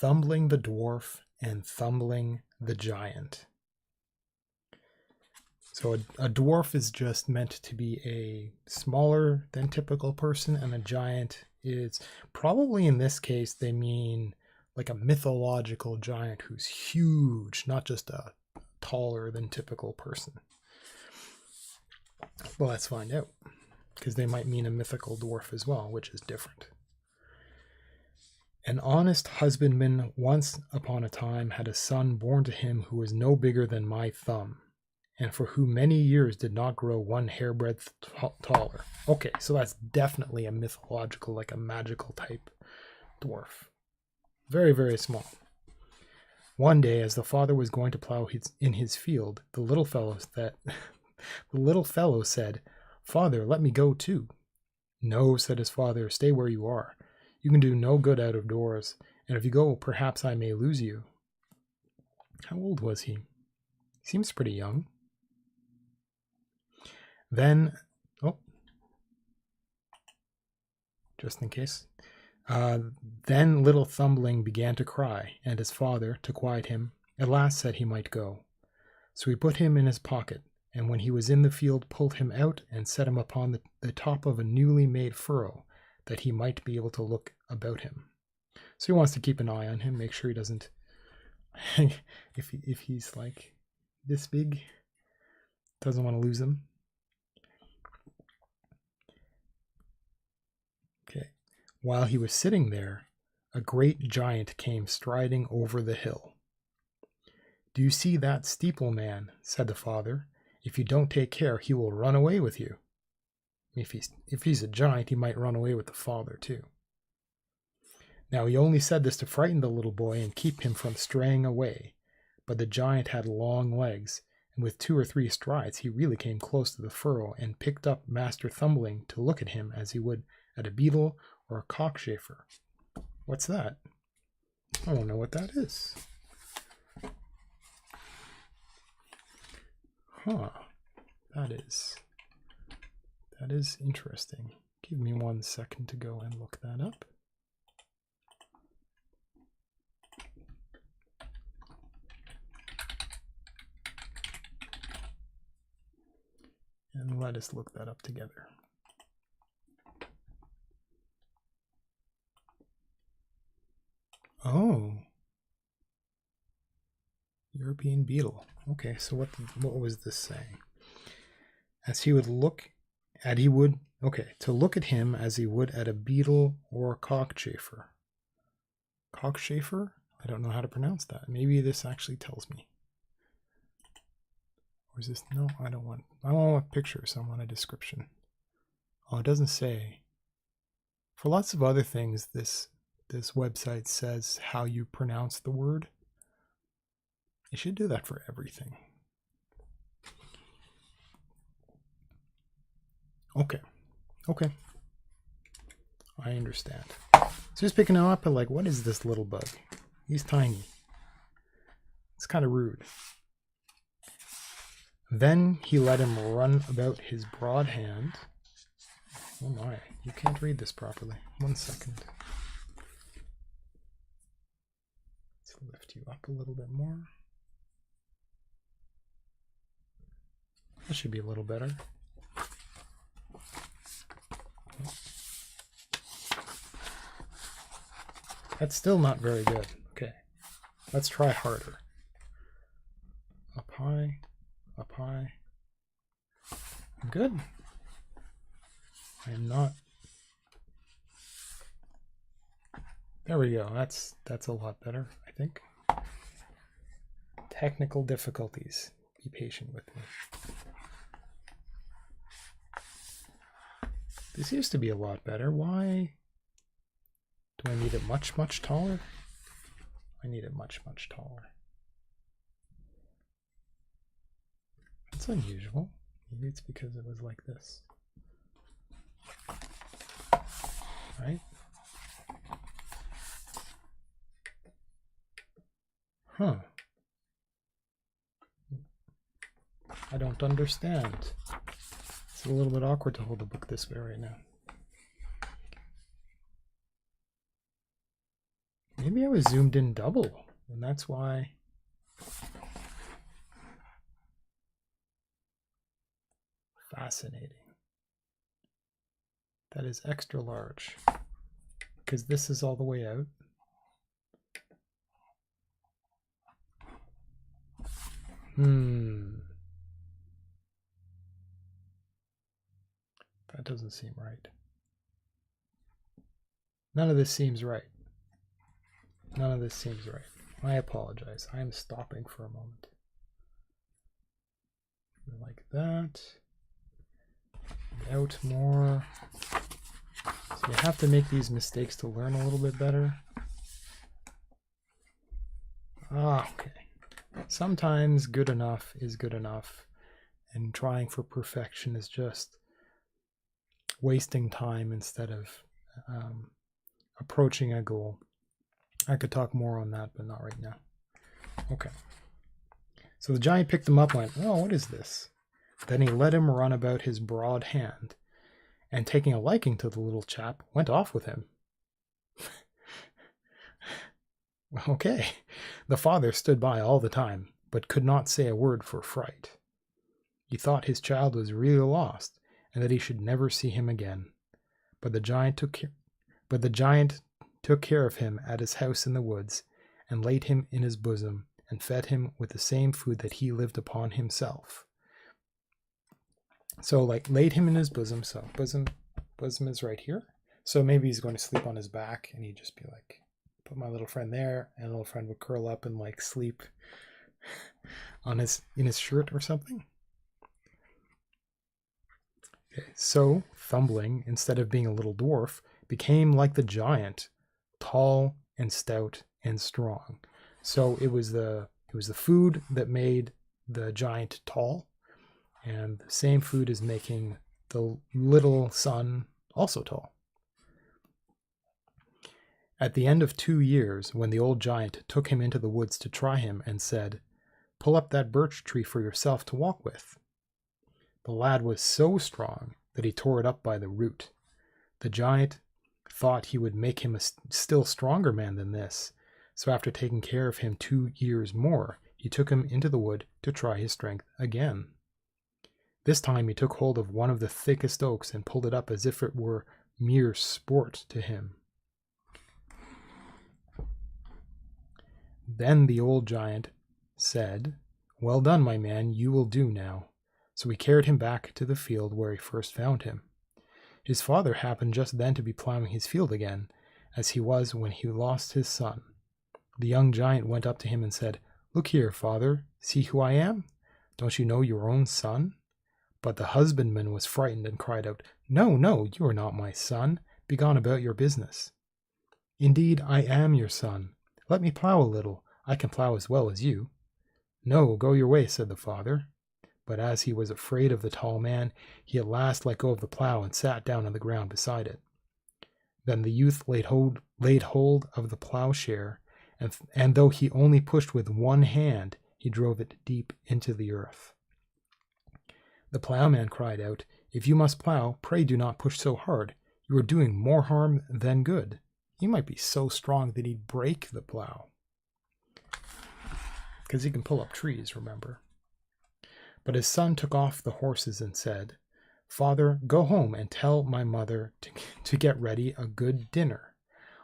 Thumbling the Dwarf and Thumbling the Giant. So a dwarf is just meant to be a smaller than typical person, and a giant is probably, in this case, they mean like a mythological giant who's huge, not just a taller than typical person. Well, let's find out, because they might mean a mythical dwarf as well, which is different. An honest husbandman once upon a time had a son born to him who was no bigger than my thumb, and for whom many years did not grow one hairbreadth taller. Okay, so that's definitely a mythological, like a magical type dwarf. Very, very small. One day, as the father was going to plow in his field, the little fellow said, "Father, let me go too." "No," said his father, "stay where you are. You can do no good out of doors, and if you go, perhaps I may lose you." How old was he? He seems pretty young. Then, just in case. Then little Thumbling began to cry, and his father, to quiet him, at last said he might go. So he put him in his pocket, and when he was in the field, pulled him out and set him upon the top of a newly made furrow, that he might be able to look about him. So he wants to keep an eye on him, make sure he doesn't, if he's like this big, doesn't want to lose him. Okay. While he was sitting there, a great giant came striding over the hill. "Do you see that steeple man?" said the father. "If you don't take care, he will run away with you." If he's a giant, he might run away with the father too. Now he only said this to frighten the little boy and keep him from straying away. But the giant had long legs, and with 2 or 3 strides he really came close to the furrow and picked up Master Thumbling to look at him as he would at a beetle or a cockchafer. What's that? I don't know what that is. Huh. That is interesting. Give me 1 second to go and look that up. And let us look that up together. Oh. European beetle. Okay, so what was this saying? As he would look at to look at him as he would at a beetle or a cockchafer. Cockchafer? I don't know how to pronounce that. Maybe this actually tells me. Or is this? No, I don't want a picture, so I want a description. Oh, it doesn't say. For lots of other things, this website says how you pronounce the word. It should do that for everything. Okay. I understand. So he's picking him up and like, what is this little bug? He's tiny. It's kind of rude. Then he let him run about his broad hand. Oh my, you can't read this properly. 1 second. Let's lift you up a little bit more. That should be a little better. That's still not very good. Okay, let's try harder. Up high, up high. Good. I am not. There we go. That's a lot better, I think. Technical difficulties. Be patient with me. This used to be a lot better. Why? Do I need it much, much taller? I need it much, much taller. That's unusual. Maybe it's because it was like this. Right? Huh. I don't understand. It's a little bit awkward to hold the book this way right now. Maybe I was zoomed in double, and that's why. Fascinating. That is extra large, because this is all the way out. That doesn't seem right. None of this seems right. None of this seems right. I apologize. I am stopping for a moment. Like that. Out more. So you have to make these mistakes to learn a little bit better. Okay. Sometimes good enough is good enough, and trying for perfection is just wasting time instead of approaching a goal. I could talk more on that, but not right now. Okay. So the giant picked him up and went, "Oh, what is this?" Then he let him run about his broad hand, and taking a liking to the little chap, went off with him. Okay. The father stood by all the time, but could not say a word for fright. He thought his child was really lost, and that he should never see him again. But the giant took care of him at his house in the woods, and laid him in his bosom, and fed him with the same food that he lived upon himself. So, like, laid him in his bosom. So bosom is right here. So maybe he's going to sleep on his back, and he'd just be like, put my little friend there, and little friend would curl up and like sleep on in his shirt or something. Okay, so Thumbling, instead of being a little dwarf, became like the giant, tall and stout and strong. So it was the food that made the giant tall, and the same food is making the little son also tall. At the end of 2 years, when the old giant took him into the woods to try him and said, "Pull up that birch tree for yourself to walk with," the lad was so strong that he tore it up by the root. The giant thought he would make him a still stronger man than this, so after taking care of him 2 years more, he took him into the wood to try his strength again. This time he took hold of one of the thickest oaks and pulled it up as if it were mere sport to him. Then the old giant said, "Well done, my man, you will do now." So he carried him back to the field where he first found him. His father happened just then to be plowing his field again, as he was when he lost his son. The young giant went up to him and said, "Look here, father, see who I am? Don't you know your own son?" But the husbandman was frightened and cried out, "No, no, you are not my son. Begone about your business." "Indeed, I am your son. Let me plow a little. I can plow as well as you." "No, go your way," said the father. But as he was afraid of the tall man, he at last let go of the plow and sat down on the ground beside it. Then the youth laid hold of the plowshare, and though he only pushed with one hand, he drove it deep into the earth. The plowman cried out, "If you must plow, pray do not push so hard. You are doing more harm than good." He might be so strong that he'd break the plow, because he can pull up trees, remember. But his son took off the horses and said, "Father, go home and tell my mother to get ready a good dinner.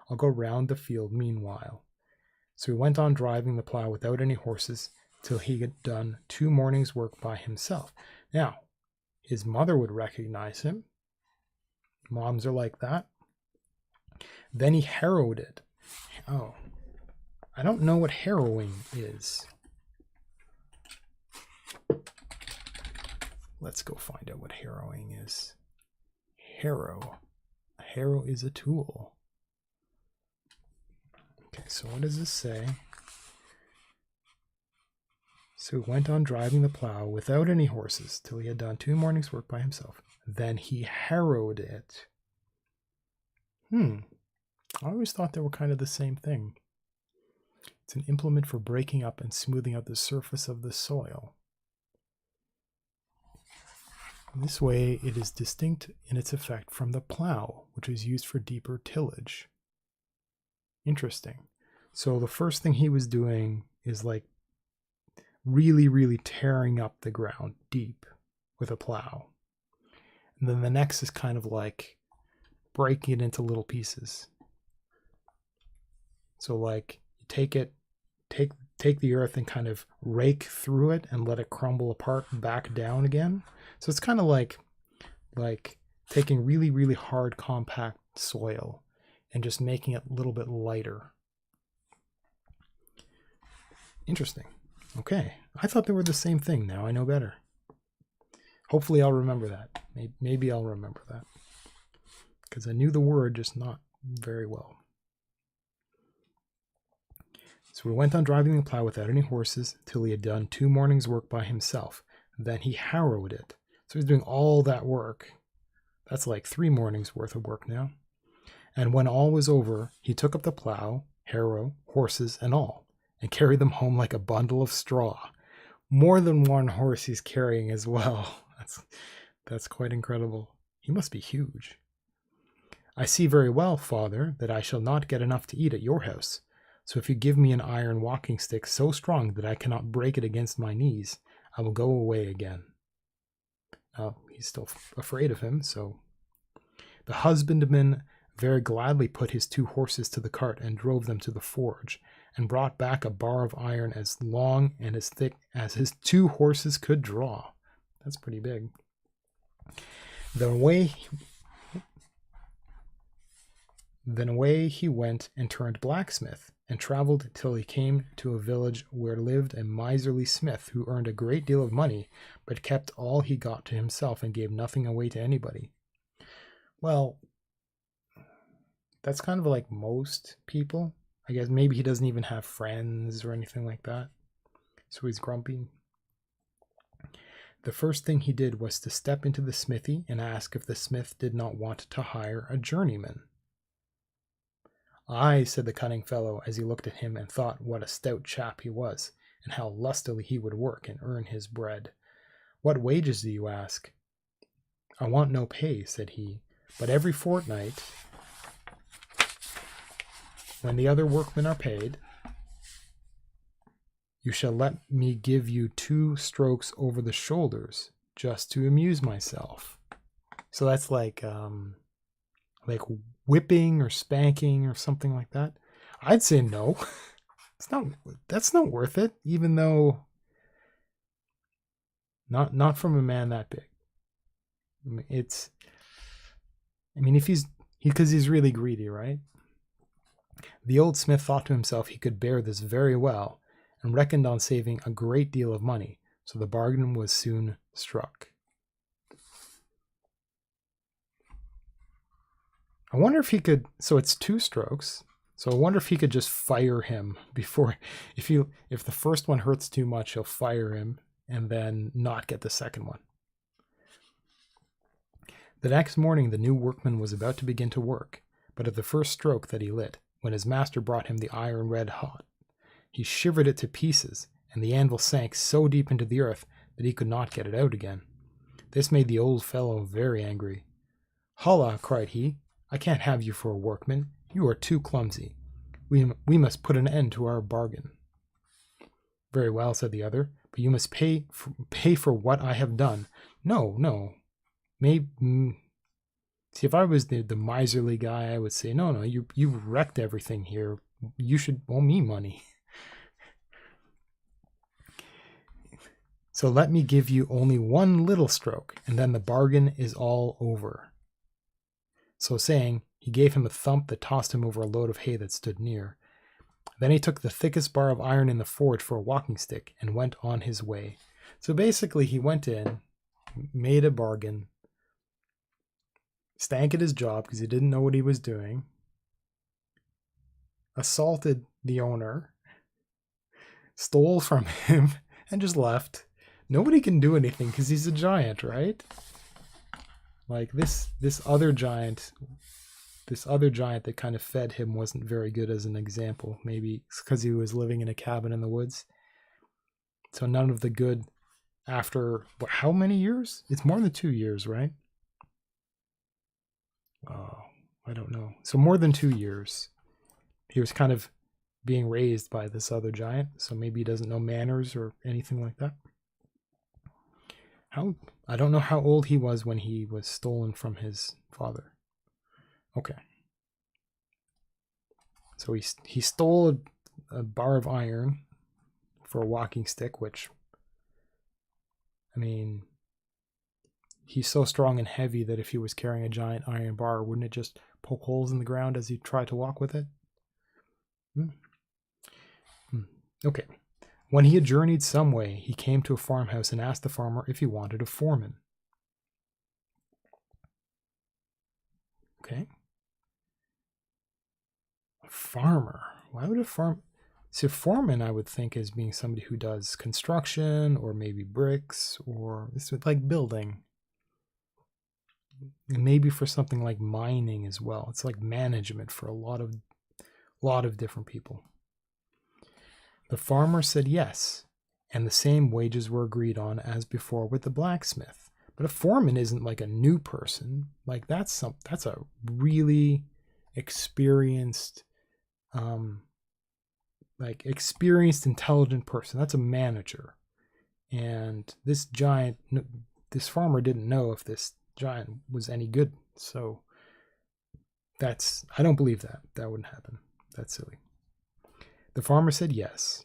I'll go round the field meanwhile." So he went on driving the plow without any horses till he had done 2 mornings' work by himself. Now, his mother would recognize him. Moms are like that. Then he harrowed it. Oh, I don't know what harrowing is. Let's go find out what harrowing is. Harrow. A harrow is a tool. Okay, so what does this say? So he went on driving the plow without any horses till he had done 2 mornings' work by himself. Then he harrowed it. I always thought they were kind of the same thing. It's an implement for breaking up and smoothing out the surface of the soil. This way, it is distinct in its effect from the plow, which is used for deeper tillage. Interesting. So the first thing he was doing is like really, really tearing up the ground deep with a plow. And then the next is kind of like breaking it into little pieces. So like you take the earth and kind of rake through it and let it crumble apart and back down again. So it's kind of like taking really, really hard, compact soil and just making it a little bit lighter. Interesting. Okay. I thought they were the same thing. Now I know better. Hopefully I'll remember that. Maybe I'll remember that. Because I knew the word, just not very well. So we went on driving the plow without any horses till he had done 2 mornings' work by himself. Then he harrowed it. So he's doing all that work. That's like 3 mornings' worth of work now. And when all was over, he took up the plow, harrow, horses, and all, and carried them home like a bundle of straw. More than 1 horse he's carrying as well. That's quite incredible. He must be huge. I see very well, father, that I shall not get enough to eat at your house. So if you give me an iron walking stick so strong that I cannot break it against my knees, I will go away again. He's still afraid of him, so... The husbandman very gladly put his 2 horses to the cart and drove them to the forge, and brought back a bar of iron as long and as thick as his 2 horses could draw. That's pretty big. Then away he went and turned blacksmith, and travelled till he came to a village where lived a miserly smith who earned a great deal of money, but kept all he got to himself and gave nothing away to anybody. Well, that's kind of like most people. I guess maybe he doesn't even have friends or anything like that. So he's grumpy. The first thing he did was to step into the smithy and ask if the smith did not want to hire a journeyman. Aye, said the cunning fellow, as he looked at him and thought what a stout chap he was, and how lustily he would work and earn his bread. What wages do you ask? I want no pay, said he, but every fortnight, when the other workmen are paid, you shall let me give you 2 strokes over the shoulders, just to amuse myself. So that's like whipping or spanking or something like that. I'd say no. That's not worth it, even though not from a man that big. Because he's really greedy, right? The old smith thought to himself he could bear this very well, and reckoned on saving a great deal of money, so the bargain was soon struck. I wonder if he could, so it's 2 strokes, so I wonder if he could just fire him before, if the first one hurts too much, he'll fire him and then not get the second one. The next morning the new workman was about to begin to work, but at the first stroke that he lit, when his master brought him the iron red hot, he shivered it to pieces, and the anvil sank so deep into the earth that he could not get it out again. This made the old fellow very angry. Holla, cried he, I can't have you for a workman. You are too clumsy. We must put an end to our bargain. Very well, said the other, but you must pay for what I have done. No. Maybe, see, if I was the miserly guy, I would say, no, you've wrecked everything here. You should owe me money. So let me give you only 1 little stroke, and then the bargain is all over. So saying, he gave him a thump that tossed him over a load of hay that stood near. Then he took the thickest bar of iron in the forge for a walking stick and went on his way. So basically he went in, made a bargain, stank at his job because he didn't know what he was doing, assaulted the owner, stole from him, and just left. Nobody can do anything because he's a giant, right? Like this other giant that kind of fed him wasn't very good as an example. Maybe it's because he was living in a cabin in the woods. So none of the good after, how many years? It's more than 2 years, right? Oh, I don't know. So more than 2 years. He was kind of being raised by this other giant, so maybe he doesn't know manners or anything like that. I don't know how old he was when he was stolen from his father. Okay. So he stole a bar of iron for a walking stick, which, I mean, he's so strong and heavy that if he was carrying a giant iron bar, wouldn't it just poke holes in the ground as he tried to walk with it? Okay. When he had journeyed some way, he came to a farmhouse and asked the farmer if he wanted a foreman. Okay. A farmer. Why would a farm... So foreman, I would think, as being somebody who does construction or maybe bricks or it's like building. And maybe for something like mining as well. It's like management for a lot of different people. The farmer said yes, and the same wages were agreed on as before with the blacksmith. But a foreman isn't like a new person. Like that's a really experienced, intelligent person. That's a manager. And this farmer didn't know if this giant was any good. So I don't believe that. That wouldn't happen. That's silly. The farmer said yes.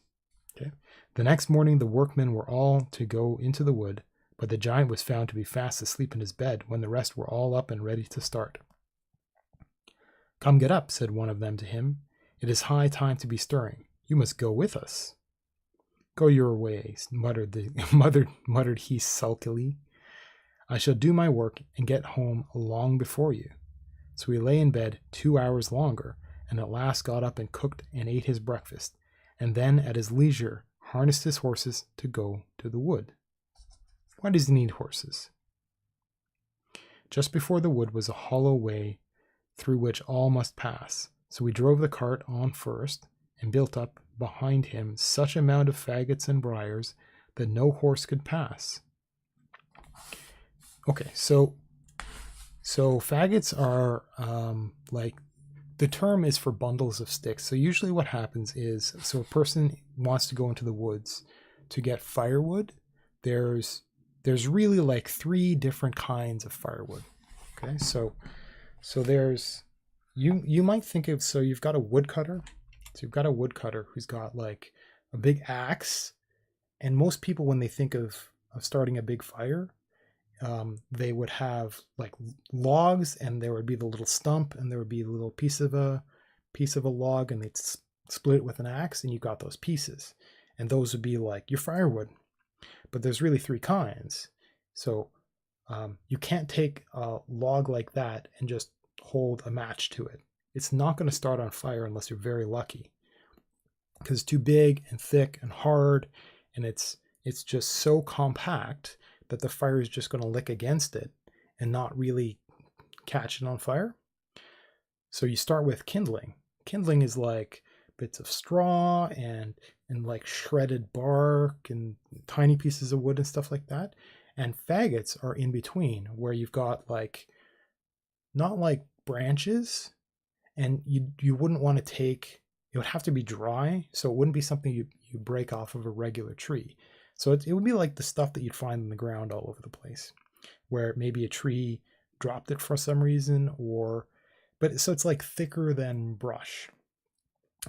Okay. The next morning, the workmen were all to go into the wood, but the giant was found to be fast asleep in his bed when the rest were all up and ready to start. "Come, get up," said one of them to him. "It is high time to be stirring. You must go with us." "Go your way," muttered he sulkily. "I shall do my work and get home long before you." So he lay in bed 2 hours longer, and at last got up and cooked and ate his breakfast, and then at his leisure harnessed his horses to go to the wood. Why does he need horses? Just before the wood was a hollow way through which all must pass, so he drove the cart on first and built up behind him such a mound of faggots and briars that no horse could pass. Okay, so faggots are the term is for bundles of sticks. So usually what happens is, so a person wants to go into the woods to get firewood. There's really like 3 different kinds of firewood. Okay, so there's you might think of, so you've got a woodcutter. So you've got a woodcutter who's got like a big axe, and most people when they think of starting a big fire, they would have like logs, and there would be the little stump, and there would be a little piece of a log, and they'd split it with an axe, and you got those pieces, and those would be like your firewood. But there's really 3 kinds. So you can't take a log like that and just hold a match to it. It's not going to start on fire unless you're very lucky, because it's too big and thick and hard, and it's just so compact that the fire is just going to lick against it and not really catch it on fire. So you start with kindling. Kindling is like bits of straw and like shredded bark and tiny pieces of wood and stuff like that. And faggots are in between, where you've got like, not like branches, and you wouldn't want to take, it would have to be dry, so it wouldn't be something you break off of a regular tree. So it would be like the stuff that you'd find in the ground all over the place, where maybe a tree dropped it for some reason, but so it's like thicker than brush.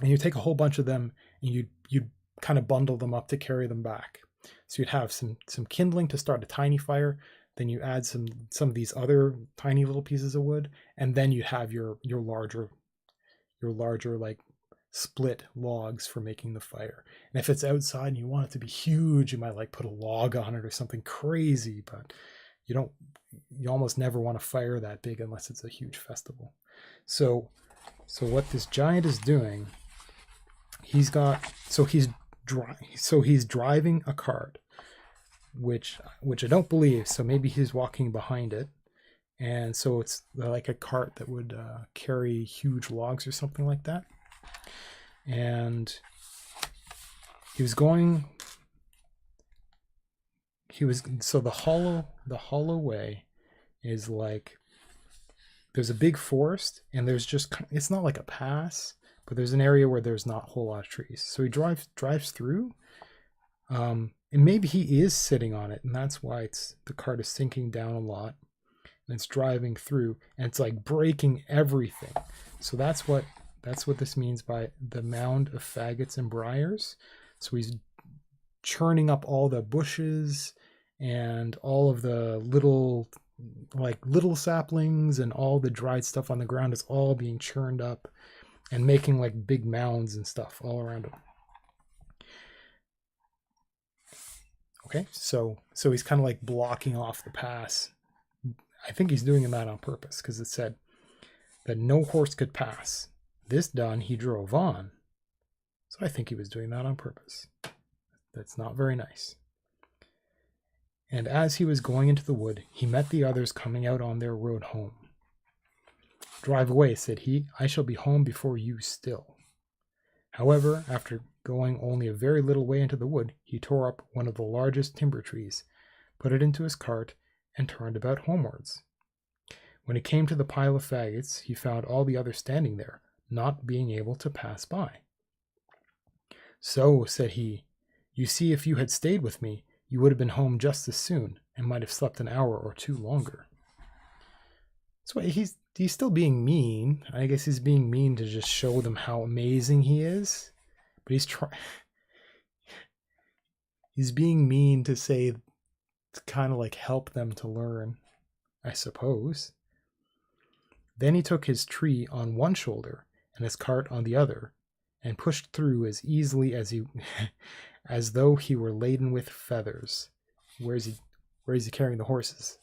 And you take a whole bunch of them and you'd kind of bundle them up to carry them back. So you'd have some kindling to start a tiny fire, then you add some of these other tiny little pieces of wood, and then you have your larger like split logs for making the fire. And if it's outside and you want it to be huge, you might like put a log on it or something crazy, but you almost never want a fire that big unless it's a huge festival. So what this giant is doing, he's driving a cart, which I don't believe, so maybe he's walking behind it. And so it's like a cart that would carry huge logs or something like that. And so the hollow way is like, there's a big forest, and there's just, it's not like a pass, but there's an area where there's not a whole lot of trees. So he drives through, and maybe he is sitting on it, and that's why the cart is sinking down a lot, and it's driving through, and it's like breaking everything. So that's what this means by the mound of faggots and briars. So he's churning up all the bushes and all of the little saplings and all the dried stuff on the ground is all being churned up and making like big mounds and stuff all around him. Okay, so he's kind of like blocking off the pass. I think he's doing that on purpose because it said that no horse could pass. This done, he drove on. So I think he was doing that on purpose. That's not very nice. And as he was going into the wood, he met the others coming out on their road home. Drive away, said he. I shall be home before you still. However, after going only a very little way into the wood, he tore up one of the largest timber trees, put it into his cart, and turned about homewards. When he came to the pile of faggots, he found all the others standing there, not being able to pass by. So, said he, you see, if you had stayed with me, you would have been home just as soon, and might have slept an hour or two longer. So he's still being mean. I guess he's being mean to just show them how amazing he is. But he's being mean to say, to kind of like help them to learn, I suppose. Then he took his tree on one shoulder and his cart on the other, and pushed through as easily as though he were laden with feathers. Where is he carrying the horses?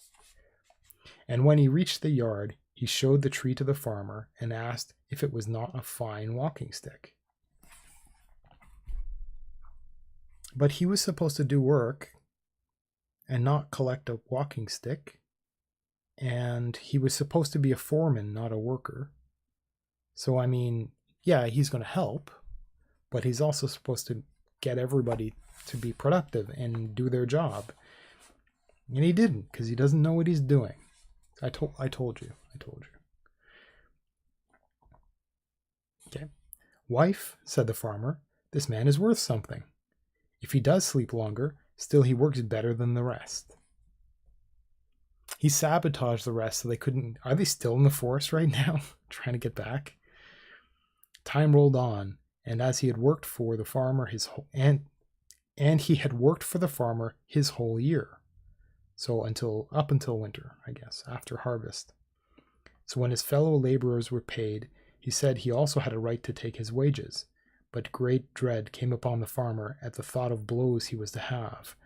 And when he reached the yard, he showed the tree to the farmer and asked if it was not a fine walking stick. But he was supposed to do work and not collect a walking stick. And he was supposed to be a foreman, not a worker. So, I mean, yeah, he's going to help, but he's also supposed to get everybody to be productive and do their job. And he didn't, because he doesn't know what he's doing. I told you. Okay. Wife, said the farmer, this man is worth something. If he does sleep longer, still he works better than the rest. He sabotaged the rest so they couldn't... Are they still in the forest right now? Trying to get back? Time rolled on, and as he had worked for the farmer he had worked for the farmer his whole year. So up until winter, I guess, after harvest. So when his fellow laborers were paid, he said he also had a right to take his wages. But great dread came upon the farmer at the thought of blows he was to have.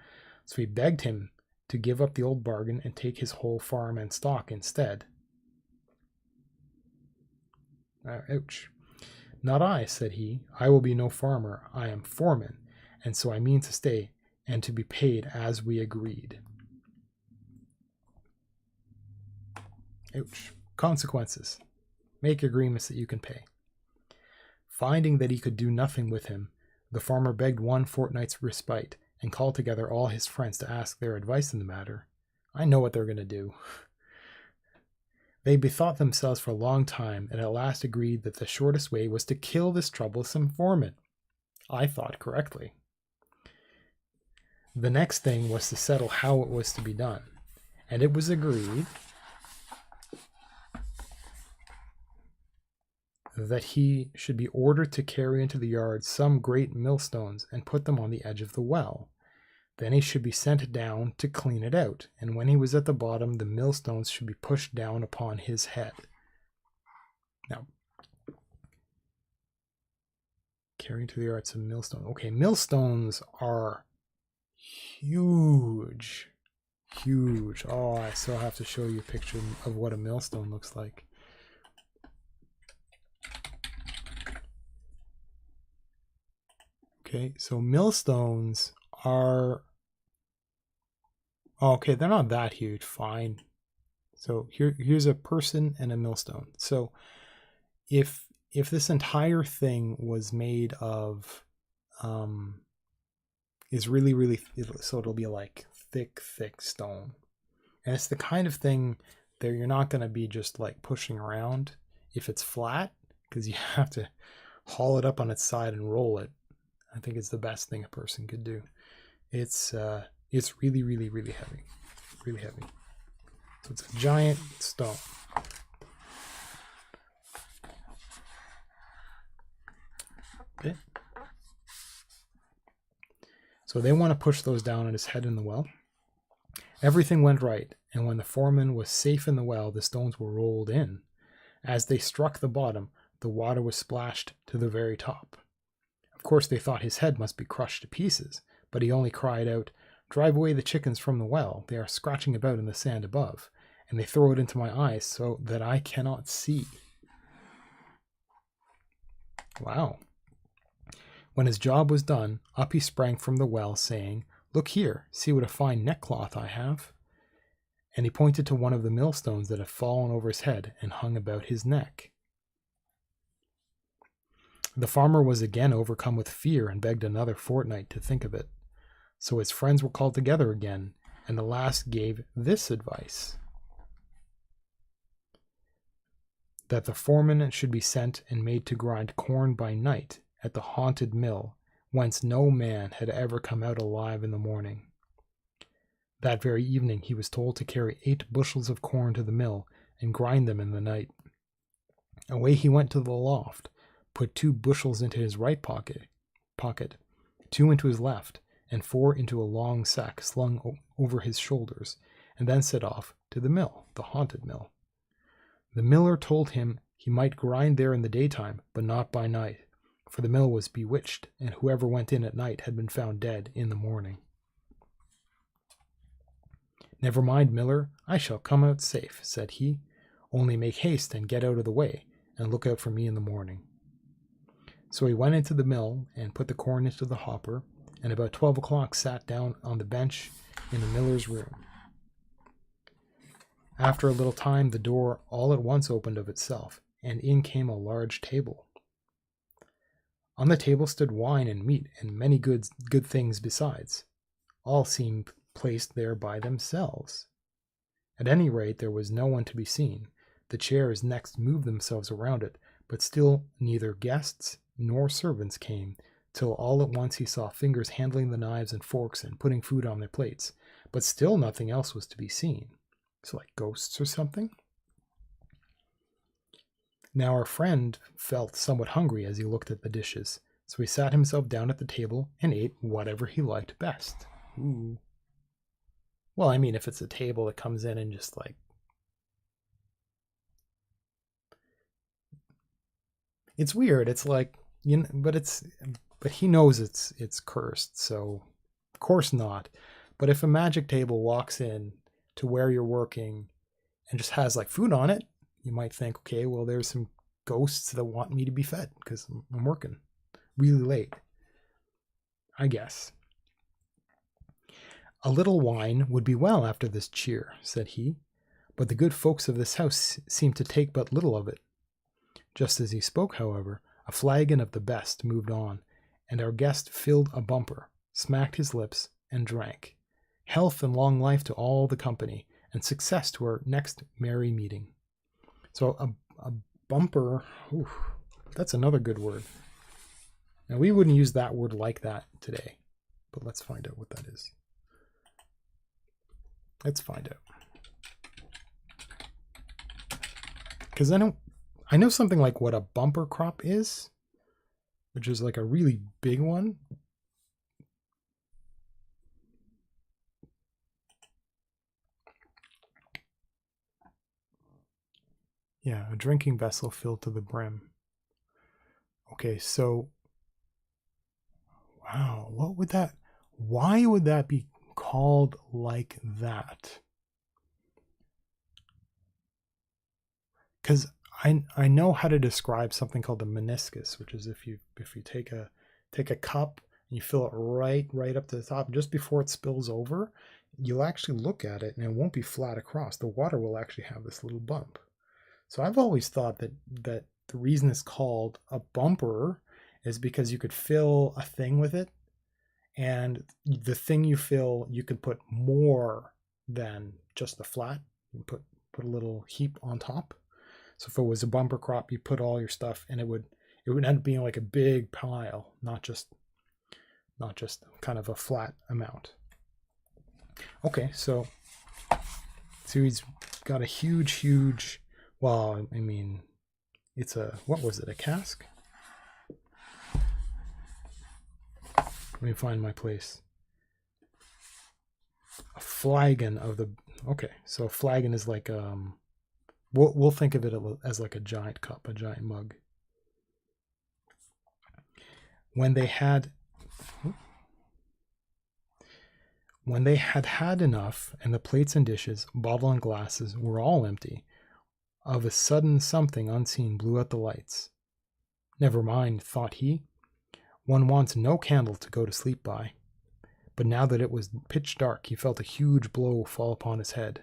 So he begged him to give up the old bargain and take his whole farm and stock instead. Ouch. Not I, said he. I will be no farmer. I am foreman, and so I mean to stay and to be paid as we agreed. Ouch. Consequences. Make agreements that you can pay. Finding that he could do nothing with him, the farmer begged one fortnight's respite and called together all his friends to ask their advice in the matter. I know what they're going to do. They bethought themselves for a long time and at last agreed that the shortest way was to kill this troublesome foreman. I thought correctly. The next thing was to settle how it was to be done, and it was agreed that he should be ordered to carry into the yard some great millstones and put them on the edge of the well. Then he should be sent down to clean it out, and when he was at the bottom, the millstones should be pushed down upon his head. Now, carrying to the yard some millstones. Okay, millstones are huge. Huge. Oh, I still have to show you a picture of what a millstone looks like. Okay, so millstones are... Okay, they're not that huge. Fine. So here's a person and a millstone. So if this entire thing was made of is really so it'll be like thick stone, and it's the kind of thing that you're not going to be just like pushing around if it's flat, because you have to haul it up on its side and roll it. I think it's the best thing a person could do. It's really, really, really heavy. Really heavy. So it's a giant stone. Okay. So they want to push those down on his head in the well. Everything went right, and when the foreman was safe in the well, the stones were rolled in. As they struck the bottom, the water was splashed to the very top. Of course, they thought his head must be crushed to pieces, but he only cried out, "Drive away the chickens from the well. They are scratching about in the sand above, and they throw it into my eyes so that I cannot see." Wow. When his job was done, up he sprang from the well, saying, "Look here, see what a fine neckcloth I have." And he pointed to one of the millstones that had fallen over his head and hung about his neck. The farmer was again overcome with fear and begged another fortnight to think of it. So his friends were called together again, and the last gave this advice: that the foreman should be sent and made to grind corn by night at the haunted mill, whence no man had ever come out alive in the morning. That very evening he was told to carry 8 bushels of corn to the mill and grind them in the night. Away he went to the loft, put 2 bushels into his right pocket, 2 into his left, and 4 into a long sack slung over his shoulders, and then set off to the mill, the haunted mill. The miller told him he might grind there in the daytime, but not by night, for the mill was bewitched, and whoever went in at night had been found dead in the morning. "Never mind, miller, I shall come out safe," said he. "Only make haste and get out of the way, and look out for me in the morning." So he went into the mill and put the corn into the hopper, and about 12 o'clock sat down on the bench in the miller's room. After a little time, the door all at once opened of itself, and in came a large table. On the table stood wine and meat and many good things besides. All seemed placed there by themselves. At any rate, there was no one to be seen. The chairs next moved themselves around it, but still neither guests nor servants came, till all at once he saw fingers handling the knives and forks and putting food on their plates, but still nothing else was to be seen. So like ghosts or something? Now our friend felt somewhat hungry as he looked at the dishes, so he sat himself down at the table and ate whatever he liked best. Ooh. Well, I mean, if it's a table that comes in and just like... It's weird. It's like, you know, but he knows it's cursed, so of course not. But if a magic table walks in to where you're working and just has like food on it, you might think, okay, well, there's some ghosts that want me to be fed because I'm working really late, I guess. "A little wine would be well after this cheer," said he, "but the good folks of this house seem to take but little of it." Just as he spoke, however, a flagon of the best moved on, and our guest filled a bumper, smacked his lips, and drank. Health and long life to all the company, and success to our next merry meeting. So a bumper, oof, that's another good word. Now we wouldn't use that word like that today, but let's find out what that is. Let's find out. Because I know something like what a bumper crop is, which is like a really big one. Yeah, a drinking vessel filled to the brim. Okay, so, wow, why would that be called like that? Because I know how to describe something called a meniscus, which is if you take a cup and you fill it right up to the top, just before it spills over, you'll actually look at it and it won't be flat across. The water will actually have this little bump. So I've always thought that the reason it's called a bumper is because you could fill a thing with it, and the thing you fill, you could put more than just the flat. You put a little heap on top. So if it was a bumper crop, you put all your stuff, and it It would end up being like a big pile, not just kind of a flat amount. Okay, so he's got a huge, well, I mean, it's a, what was it, a cask? Let me find my place. A flagon of the, okay, so a flagon is like, we'll think of it as like a giant cup, a giant mug. When they had had enough, and the plates and dishes, bottle and glasses were all empty, of a sudden something unseen blew out the lights. Never mind, thought he. One wants no candle to go to sleep by. But now that it was pitch dark, he felt a huge blow fall upon his head.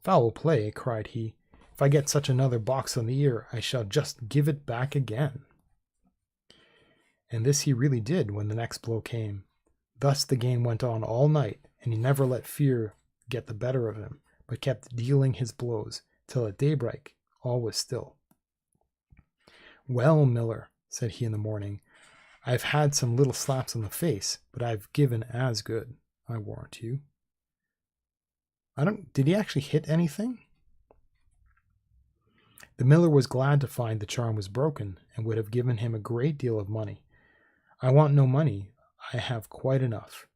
Foul play, cried he. If I get such another box on the ear, I shall just give it back again. And this he really did when the next blow came. Thus the game went on all night, and he never let fear get the better of him, but kept dealing his blows, till at daybreak all was still. Well, Miller, said he in the morning, I've had some little slaps on the face, but I've given as good, I warrant you. Did he actually hit anything? The miller was glad to find the charm was broken, and would have given him a great deal of money. I want no money, I have quite enough,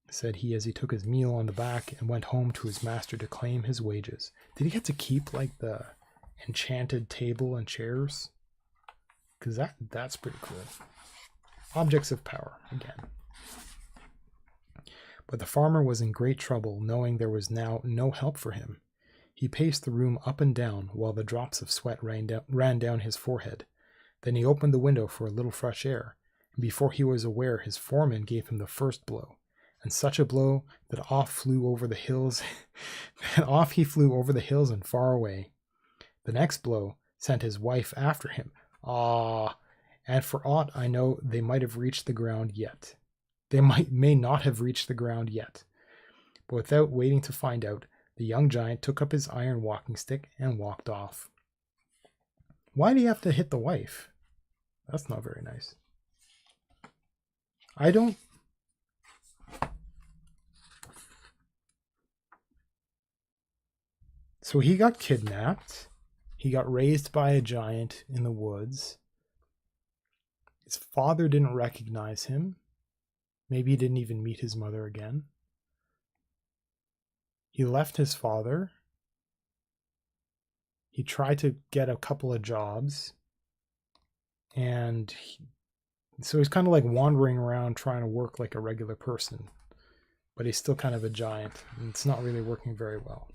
said he as he took his meal on the back and went home to his master to claim his wages. Did he get to keep like the enchanted table and chairs? Because that's pretty cool. Objects of power, again. But the farmer was in great trouble, knowing there was now no help for him. He paced the room up and down, while the drops of sweat ran down his forehead. Then he opened the window for a little fresh air, and before he was aware, his foreman gave him the first blow, and such a blow that off flew over the hills, and off he flew over the hills and far away. The next blow sent his wife after him. Ah! And for aught I know, they might have reached the ground yet. They may not have reached the ground yet. But without waiting to find out, the young giant took up his iron walking stick and walked off. Why do you have to hit the wife? That's not very nice. So he got kidnapped. He got raised by a giant in the woods. His father didn't recognize him. Maybe he didn't even meet his mother again. He left his father. He tried to get a couple of jobs. And so he's kind of like wandering around trying to work like a regular person. But he's still kind of a giant. And it's not really working very well.